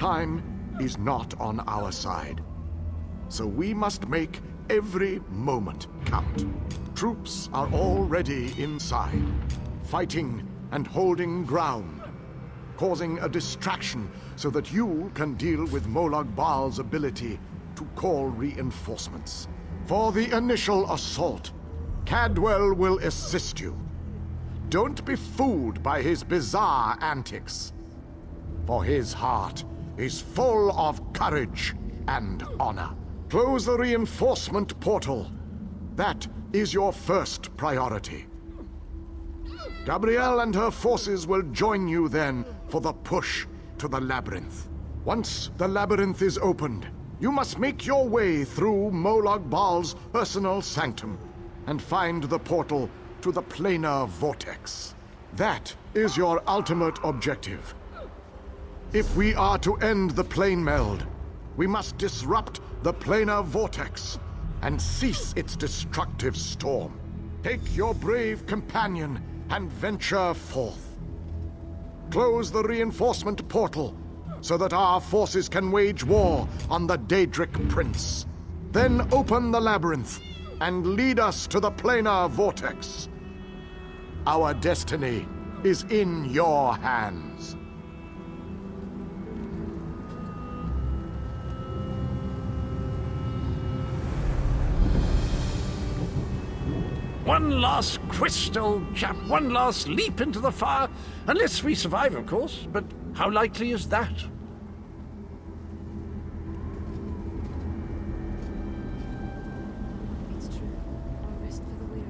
Time is not on our side. So we must make every moment count. Troops are already inside, fighting and holding ground, causing a distraction so that you can deal with Molag Bal's ability to call reinforcements. For the initial assault, Cadwell will assist you. Don't be fooled by his bizarre antics, for his heart is full of courage and honor. Close the reinforcement portal. That is your first priority. Gabrielle and her forces will join you then for the push to the labyrinth. Once the labyrinth is opened, you must make your way through Molag Bal's personal sanctum and find the portal to the planar vortex. That is your ultimate objective. If we are to end the plane meld, we must disrupt the planar vortex and cease its destructive storm. Take your brave companion and venture forth. Close the reinforcement portal so that our forces can wage war on the Daedric Prince. Then open the labyrinth and lead us to the planar vortex. Our destiny is in your hands. One last crystal, chap, one last leap into the fire. Unless we survive, of course, but how likely is that? It's true. A rest for the weary.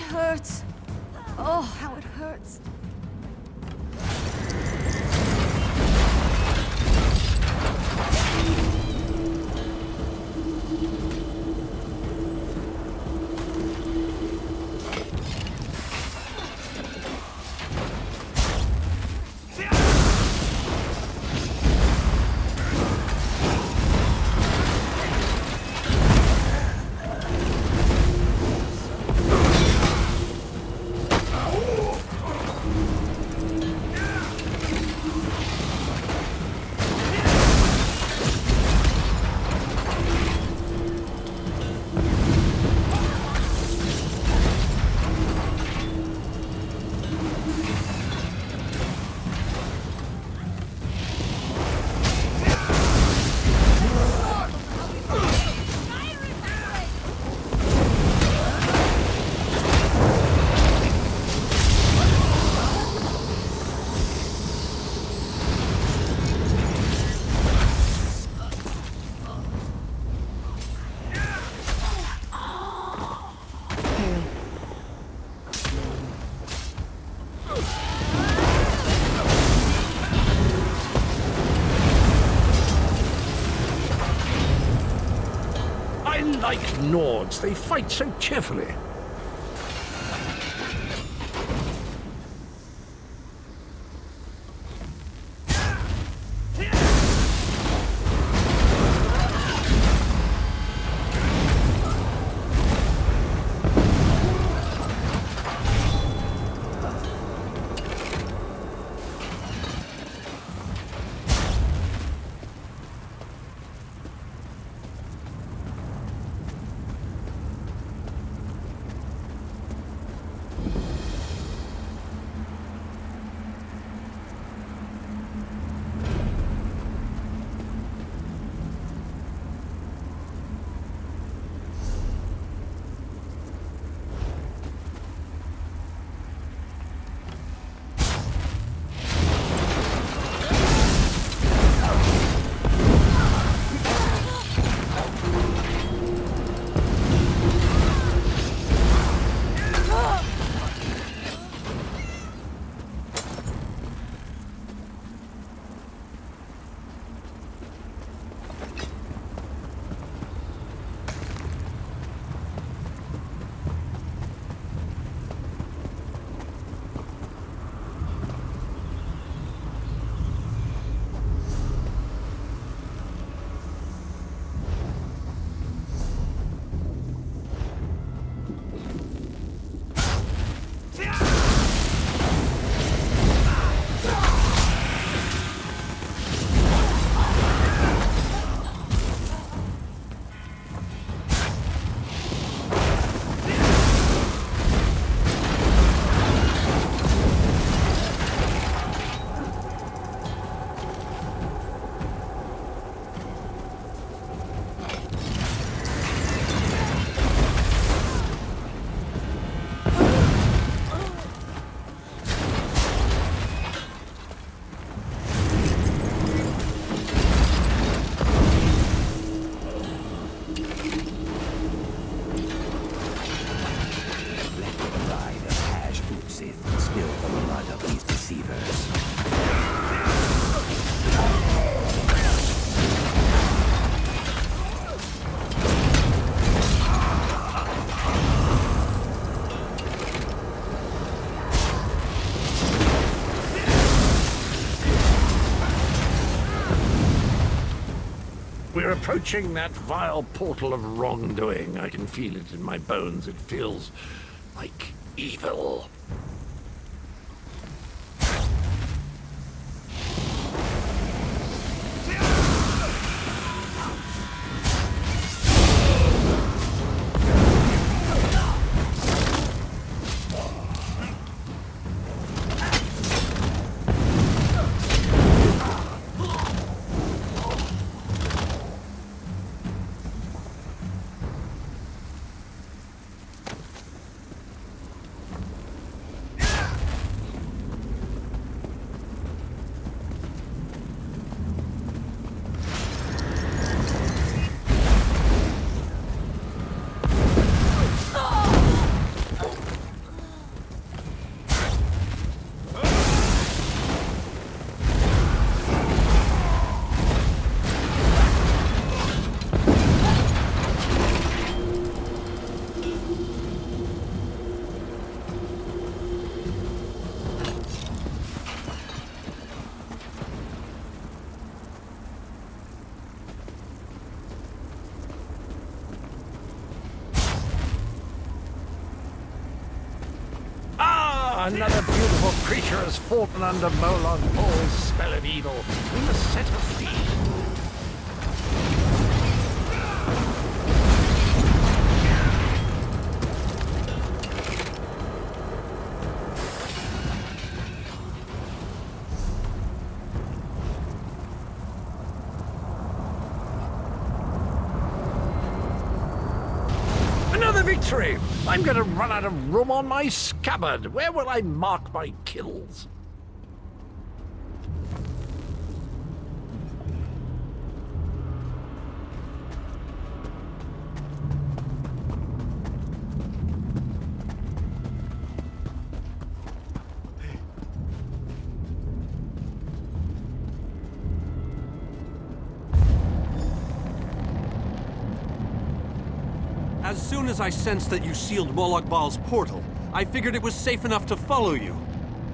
Hurts. Oh, how it hurts. I like Nords. They fight so cheerfully. We're approaching that vile portal of wrongdoing. I can feel it in my bones. It feels like evil. Another beautiful creature has fallen under Molon Paul's spell of evil. We must set her free. Another victory! I'm gonna run out of room on my scabbard. Where will I mark my kills? As soon as I sensed that you sealed Moloch Baal's portal, I figured it was safe enough to follow you.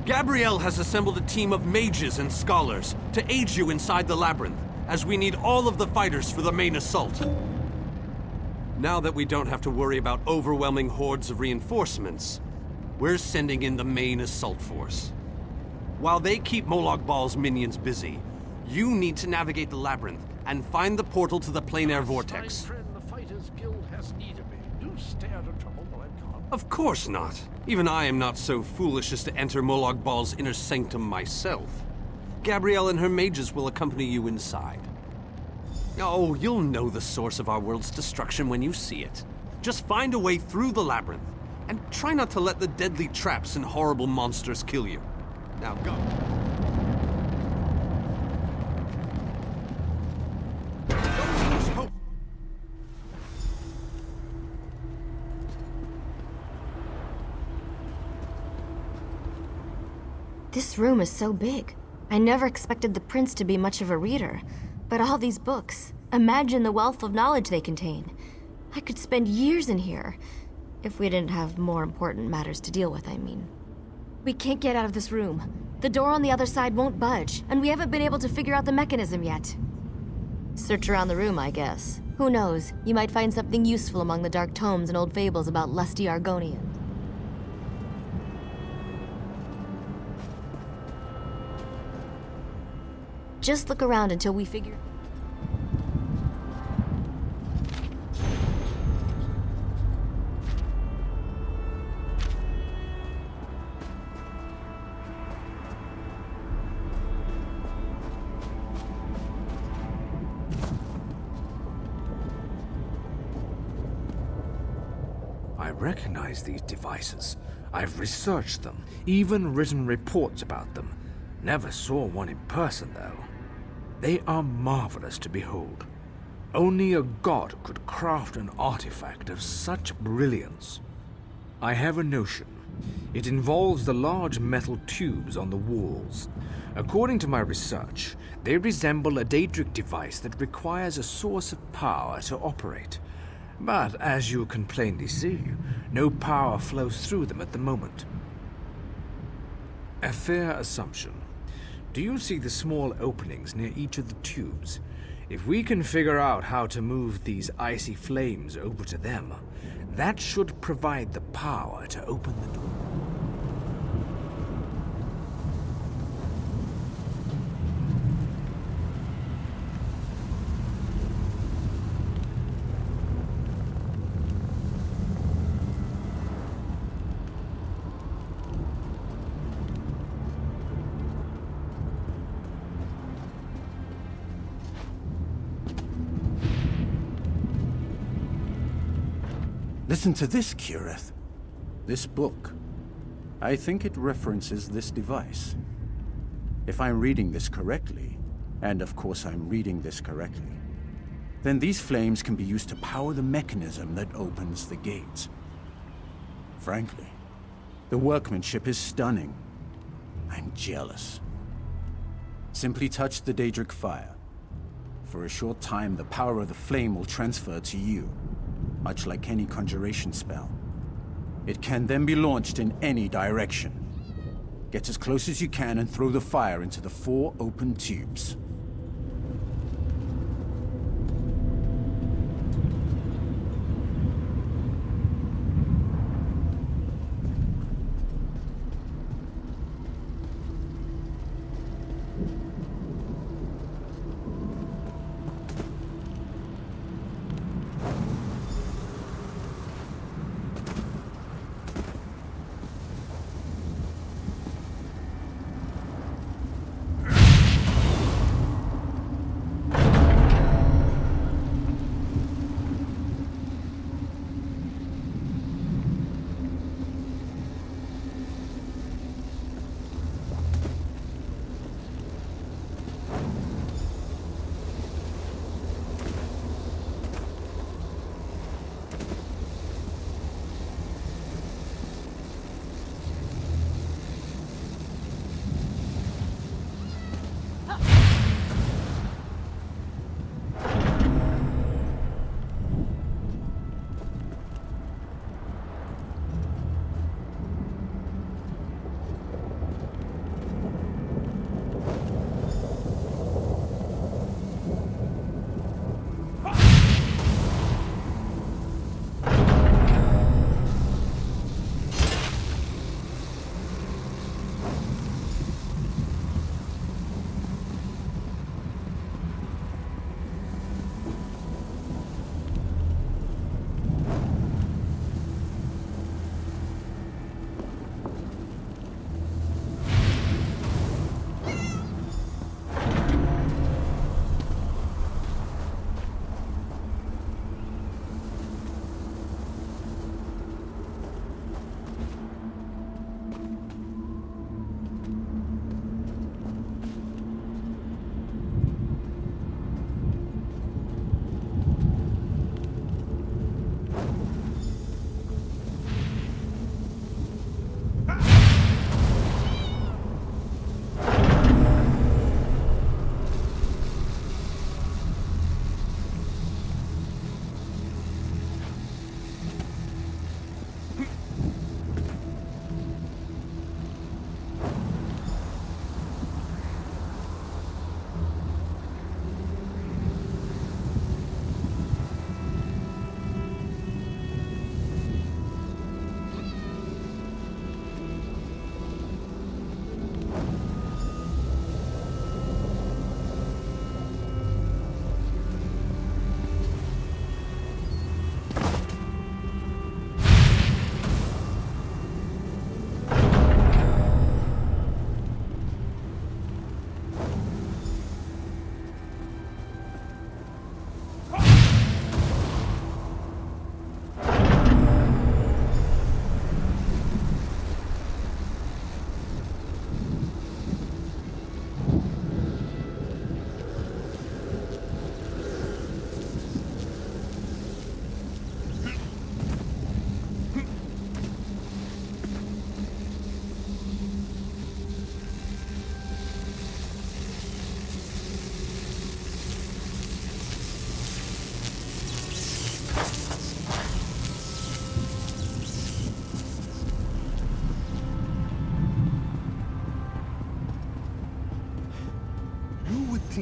Gabrielle has assembled a team of mages and scholars to aid you inside the labyrinth, as we need all of the fighters for the main assault. Now that we don't have to worry about overwhelming hordes of reinforcements, we're sending in the main assault force. While they keep Moloch Baal's minions busy, you need to navigate the labyrinth and find the portal to the plain air vortex. My friend, the Fighters Guild has need of me. Do stay out of trouble while I'm gone. Of course not. Even I am not so foolish as to enter Moloch Baal's inner sanctum myself. Gabrielle and her mages will accompany you inside. Oh, you'll know the source of our world's destruction when you see it. Just find a way through the labyrinth, and try not to let the deadly traps and horrible monsters kill you. Now go. Don't lose hope. This room is so big. I never expected the prince to be much of a reader. But all these books, imagine the wealth of knowledge they contain. I could spend years in here. If we didn't have more important matters to deal with, I mean. We can't get out of this room. The door on the other side won't budge, and we haven't been able to figure out the mechanism yet. Search around the room, I guess. Who knows? You might find something useful among the dark tomes and old fables about lusty Argonians. Just look around until we figure... I recognize these devices. I've researched them, even written reports about them. Never saw one in person, though. They are marvelous to behold. Only a god could craft an artifact of such brilliance. I have a notion. It involves the large metal tubes on the walls. According to my research, they resemble a Daedric device that requires a source of power to operate. But as you can plainly see, no power flows through them at the moment. A fair assumption. Do you see the small openings near each of the tubes? If we can figure out how to move these icy flames over to them, that should provide the power to open the door. Listen to this, Kirith. This book. I think it references this device. If I'm reading this correctly, and of course I'm reading this correctly, then these flames can be used to power the mechanism that opens the gates. Frankly, the workmanship is stunning. I'm jealous. Simply touch the Daedric fire. For a short time, the power of the flame will transfer to you, much like any conjuration spell. It can then be launched in any direction. Get as close as you can and throw the fire into the 4 open tubes.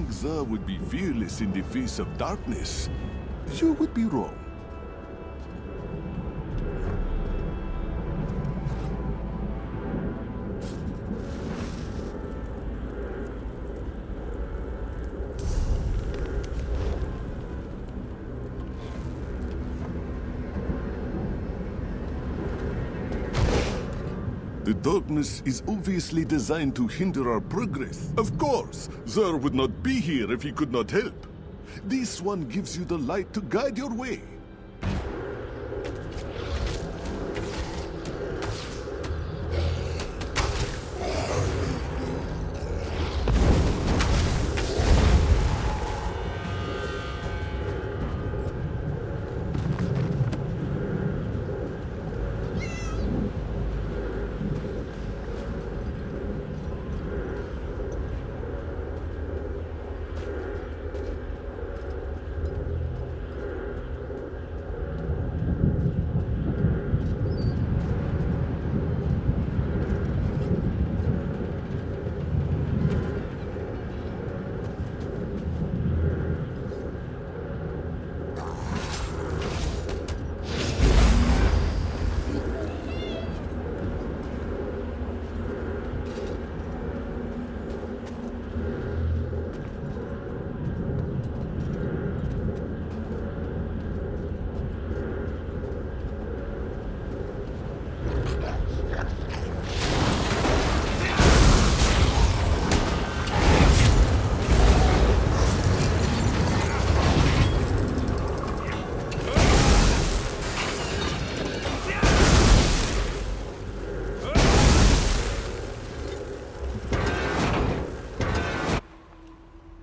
think Zer would be fearless in the face of darkness, you would be wrong. The darkness is obviously designed to hinder our progress. Of course, Zer would not be here if he could not help. This one gives you the light to guide your way.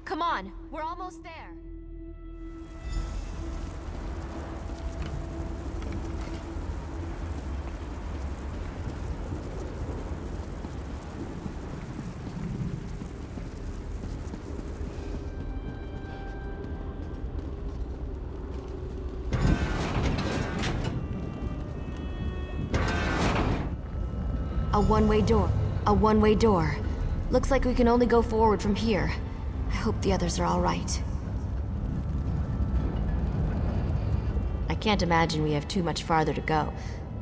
Come on, we're almost there. A one-way door. A one-way door. Looks like we can only go forward from here. I hope the others are all right. I can't imagine we have too much farther to go.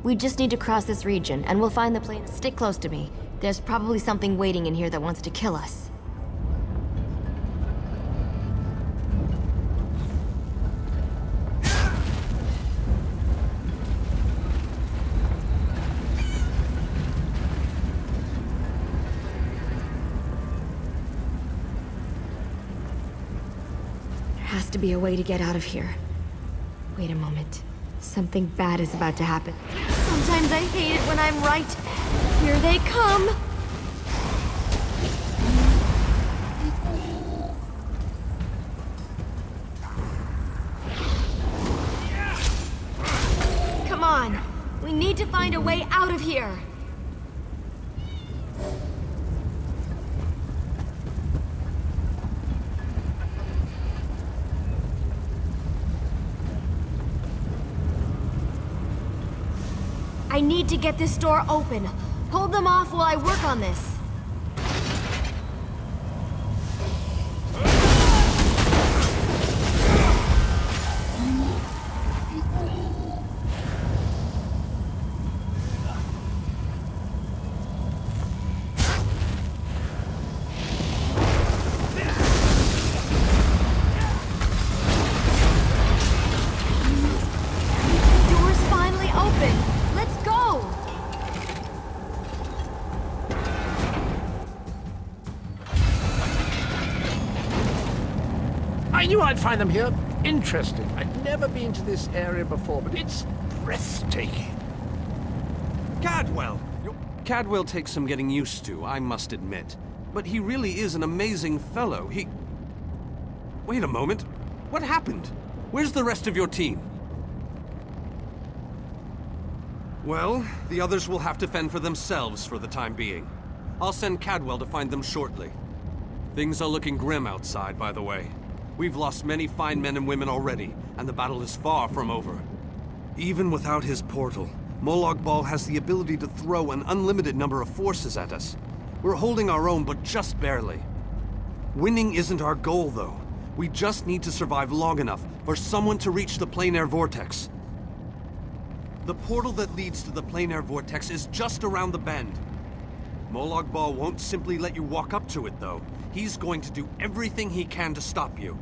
We just need to cross this region, and we'll find the plane. Stick close to me. There's probably something waiting in here that wants to kill us. There has to be a way to get out of here. Wait a moment. Something bad is about to happen. Sometimes I hate it when I'm right. Here they come! Come on! We need to find a way out of here! I need to get this door open. Hold them off while I work on this. Door's finally open. Let's go! I knew I'd find them here. Interesting. I'd never been to this area before, but it's breathtaking. Cadwell! Cadwell takes some getting used to, I must admit. But he really is an amazing fellow. Wait a moment. What happened? Where's the rest of your team? Well, the others will have to fend for themselves for the time being. I'll send Cadwell to find them shortly. Things are looking grim outside, by the way. We've lost many fine men and women already, and the battle is far from over. Even without his portal, Molag Bal has the ability to throw an unlimited number of forces at us. We're holding our own, but just barely. Winning isn't our goal, though. We just need to survive long enough for someone to reach the plein air vortex. The portal that leads to the plein air vortex is just around the bend. Molag Bal won't simply let you walk up to it, though. He's going to do everything he can to stop you.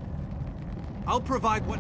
I'll provide what...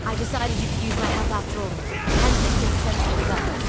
I decided you could use my help after all. And think this essentially got this.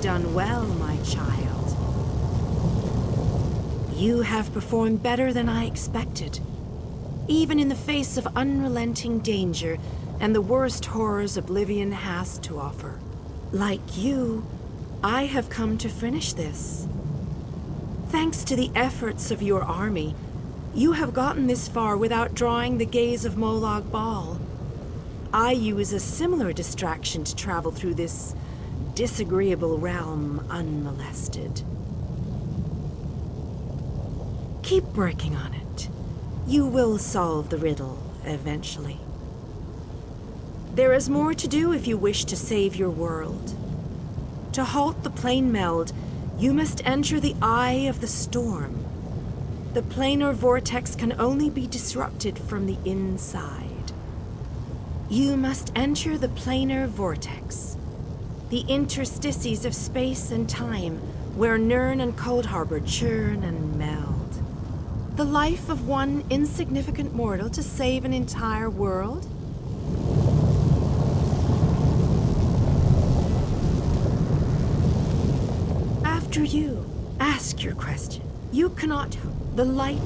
Done well, my child. You have performed better than I expected. Even in the face of unrelenting danger and the worst horrors Oblivion has to offer. Like you, I have come to finish this. Thanks to the efforts of your army, you have gotten this far without drawing the gaze of Molag Bal. I use a similar distraction to travel through this disagreeable realm unmolested. Keep working on it. You will solve the riddle eventually. There is more to do if you wish to save your world. To halt the plane meld, you must enter the eye of the storm. The planar vortex can only be disrupted from the inside. You must enter the planar vortex, the interstices of space and time, where Nirn and Cold Harbor churn and meld. The life of one insignificant mortal to save an entire world? After you, ask your question. You cannot... The light...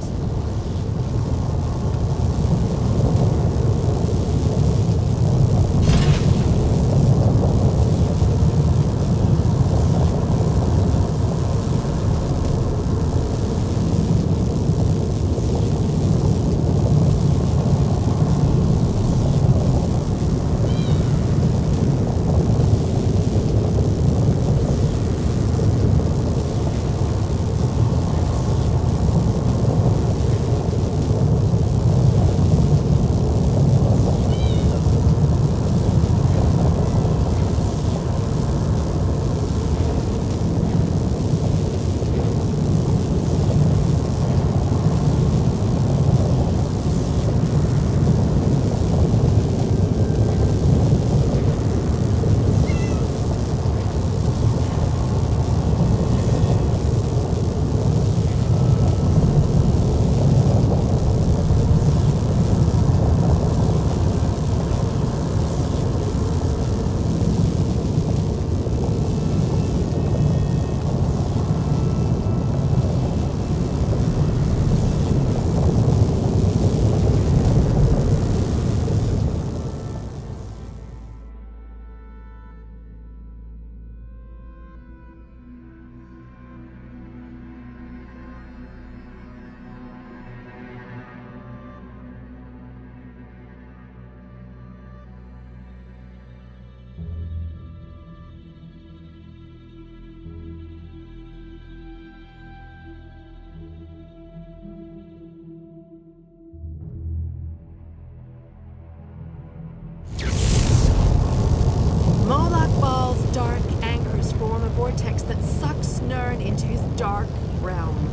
vortex that sucks Nern into his dark realm.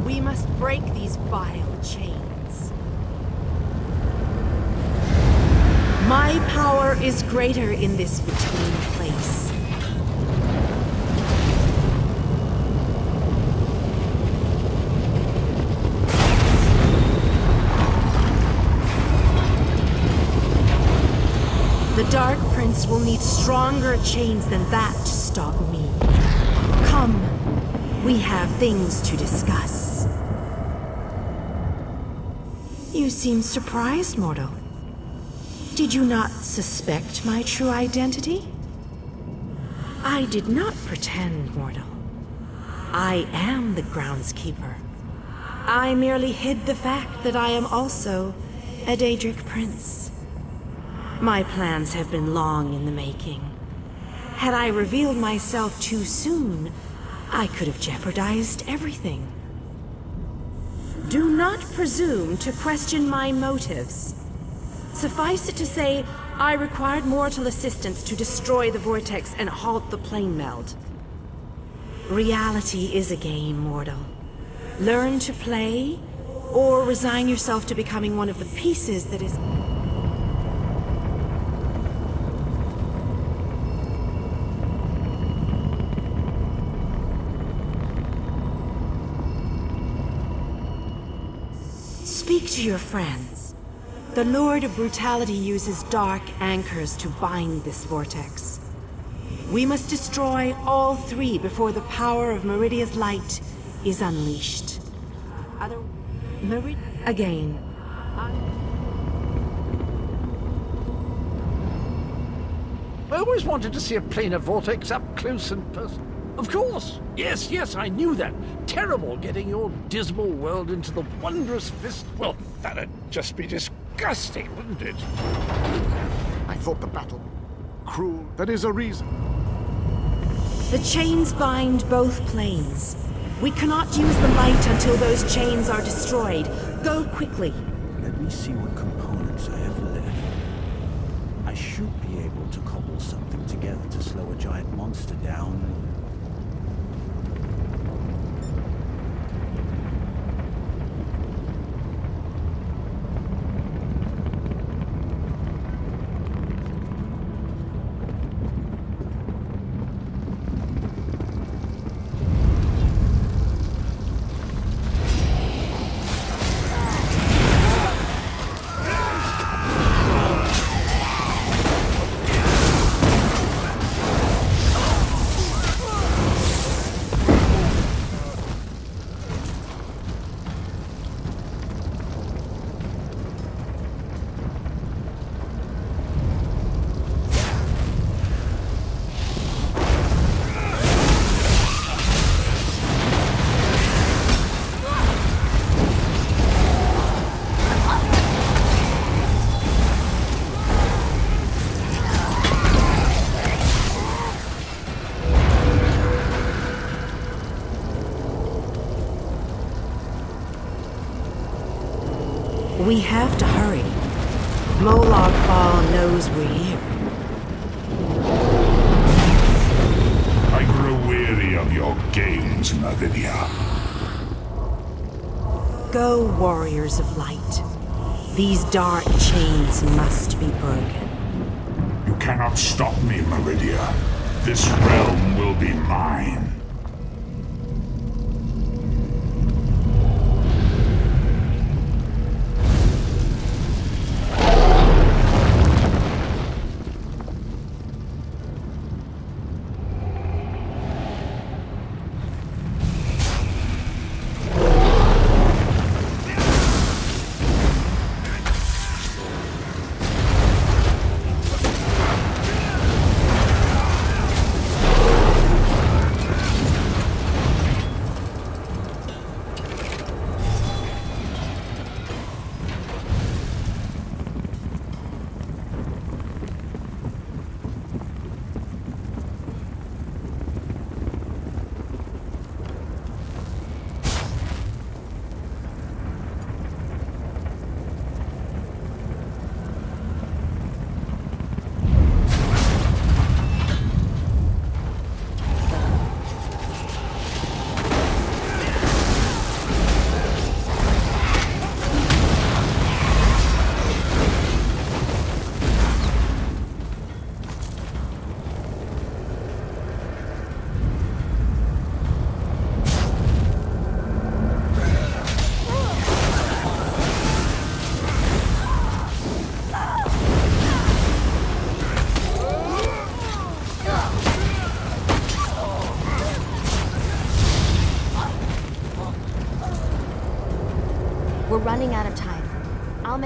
We must break these vile chains. My power is greater in this between place. The Dark Prince will need stronger chains than that to stop me. Come, we have things to discuss. You seem surprised, mortal. Did you not suspect my true identity? I did not pretend, mortal. I am the groundskeeper. I merely hid the fact that I am also a Daedric prince. My plans have been long in the making. Had I revealed myself too soon, I could have jeopardized everything. Do not presume to question my motives. Suffice it to say, I required mortal assistance to destroy the vortex and halt the plane meld. Reality is a game, mortal. Learn to play, or resign yourself to becoming one of the pieces that is... Speak to your friends. The Lord of Brutality uses dark anchors to bind this vortex. We must destroy all three before the power of Meridia's light is unleashed. Again. I always wanted to see a planar vortex up close and personal. Of course! Yes, I knew that. Terrible getting your dismal world into the wondrous fist. Well, that'd just be disgusting, wouldn't it? I thought the battle cruel. That is a reason. The chains bind both planes. We cannot use the light until those chains are destroyed. Go quickly. Let me see what components I have left. I should be able to cobble something together to slow a giant monster down. We have to hurry. Molag Bal knows we're here. I grow weary of your games, Meridia. Go, warriors of light. These dark chains must be broken. You cannot stop me, Meridia. This realm will be mine.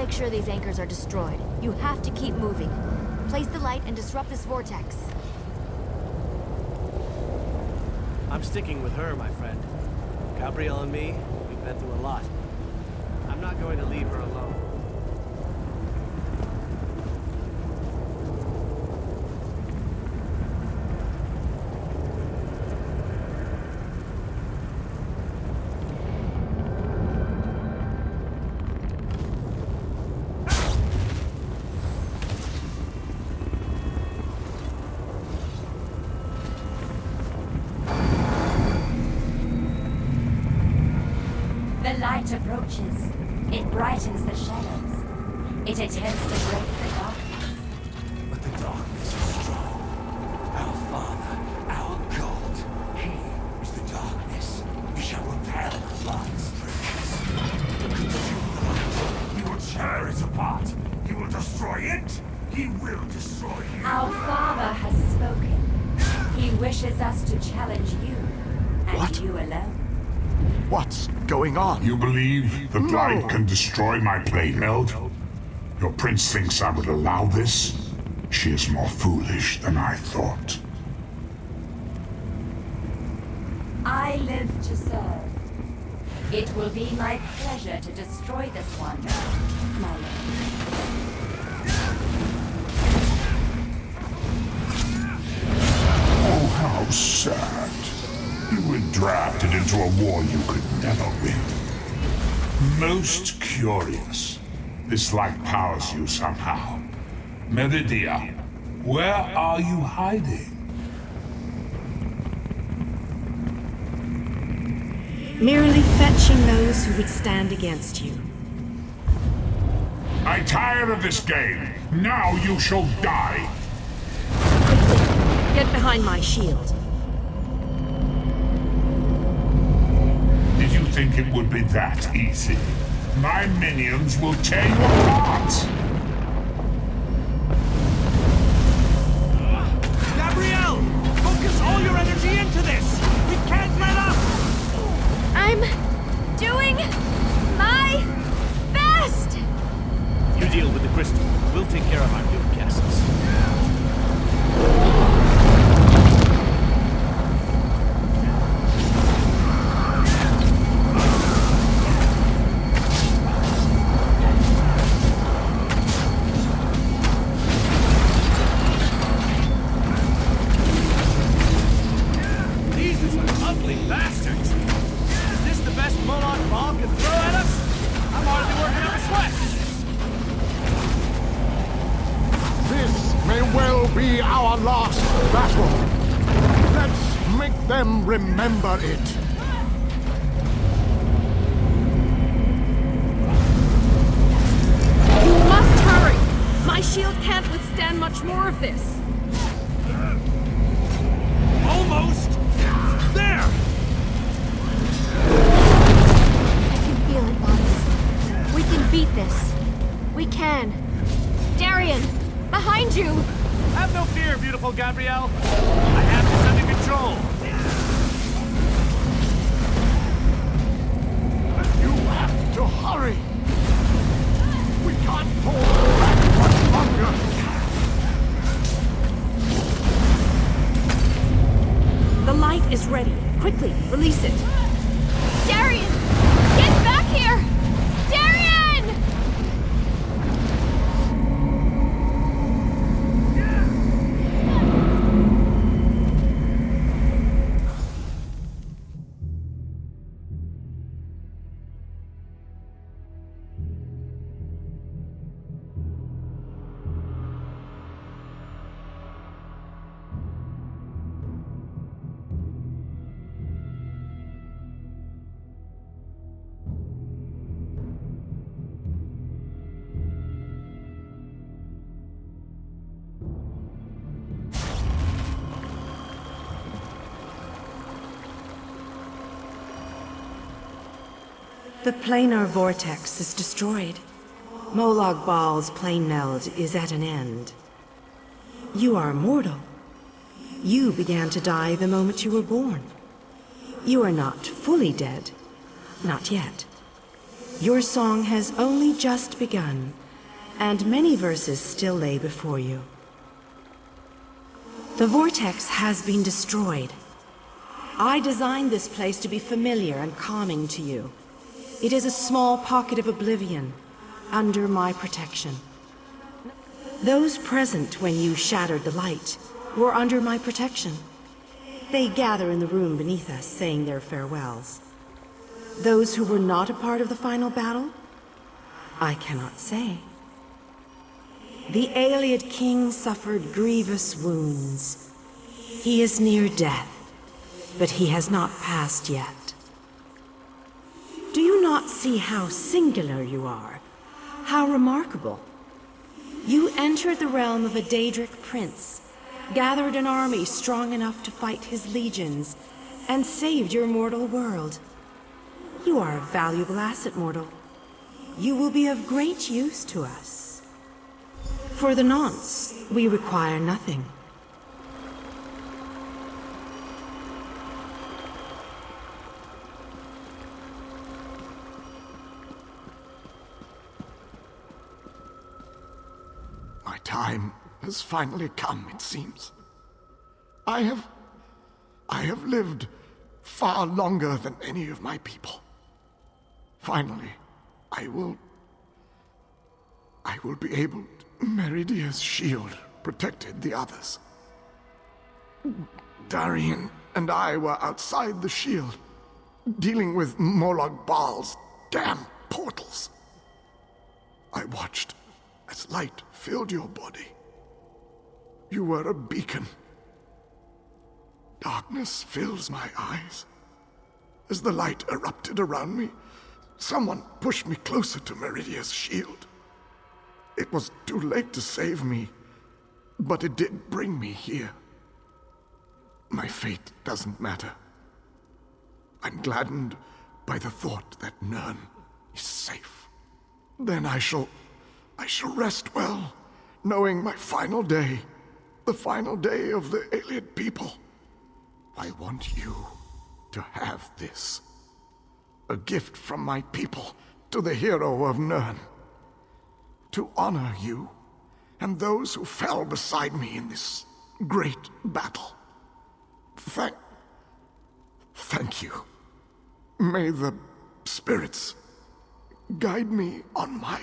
make sure these anchors are destroyed. You have to keep moving. Place the light and disrupt this vortex. I'm sticking with her, my friend. Gabrielle and me, we've been through a lot. I'm not going to leave her alone. The light approaches. It brightens the shadows. It attempts to break the darkness. But the darkness is strong. Our Father, our God, He is the darkness. He shall repel the light's treacheries. Consume the light. He will tear it apart. He will destroy it. He will destroy you. Our Father has spoken. He wishes us to challenge you, and What? you alone. What's going on? You believe that light can destroy my plane meld? Your prince thinks I would allow this? She is more foolish than I thought. I live to serve. It will be my pleasure to destroy this one, my lord. Oh, how sad. You were drafted into a war you could never win. Most curious. This light powers you somehow. Meridia, where are you hiding? Merely fetching those who would stand against you. I tire of this game. Now you shall die. Quickly, get behind my shield. Did you think it would be that easy? My minions will tear you apart! Gabrielle! Focus all your energy into this! We can't let up! I'm doing my best! You deal with the crystal. We'll take care of our new castles. Bastards! Is this the best Moloch bomb can throw at us? I'm already working up a sweat! This may well be our last battle. Let's make them remember it. You must hurry! My shield can't withstand much more of this. Almost! There! I can feel it, Boris. We can beat this. We can. Darian, behind you! Have no fear, beautiful Gabrielle. I have this under control. You have to hurry. We can't hold back much longer. The light is ready. Quickly, release it. Darian! Get back here! Darian! The planar vortex is destroyed. Molag Bal's plane meld is at an end. You are immortal. You began to die the moment you were born. You are not fully dead. Not yet. Your song has only just begun. and many verses still lay before you. The vortex has been destroyed. I designed this place to be familiar and calming to you. It is a small pocket of oblivion, under my protection. Those present when you shattered the light were under my protection. They gather in the room beneath us, saying their farewells. Those who were not a part of the final battle, I cannot say. The Ayleid king suffered grievous wounds. He is near death, but he has not passed yet. Do you not see how singular you are? How remarkable? You entered the realm of a Daedric prince, gathered an army strong enough to fight his legions, and saved your mortal world. You are a valuable asset, mortal. You will be of great use to us. For the nonce, we require nothing. My time has finally come, it seems. I have lived far longer than any of my people. Finally, I will be able to... Meridia's shield protected the others. Darian and I were outside the shield, dealing with Molag Bal's damn portals. I watched as light filled your body. You were a beacon. Darkness fills my eyes. As the light erupted around me, someone pushed me closer to Meridia's shield. It was too late to save me, but it did bring me here. My fate doesn't matter. I'm gladdened by the thought that Nirn is safe. Then I shall rest well, knowing my final day, the final day of the Ayleid people. I want you to have this. A gift from my people to the hero of Nirn. To honor you and those who fell beside me in this great battle. Thank you. May the spirits guide me on my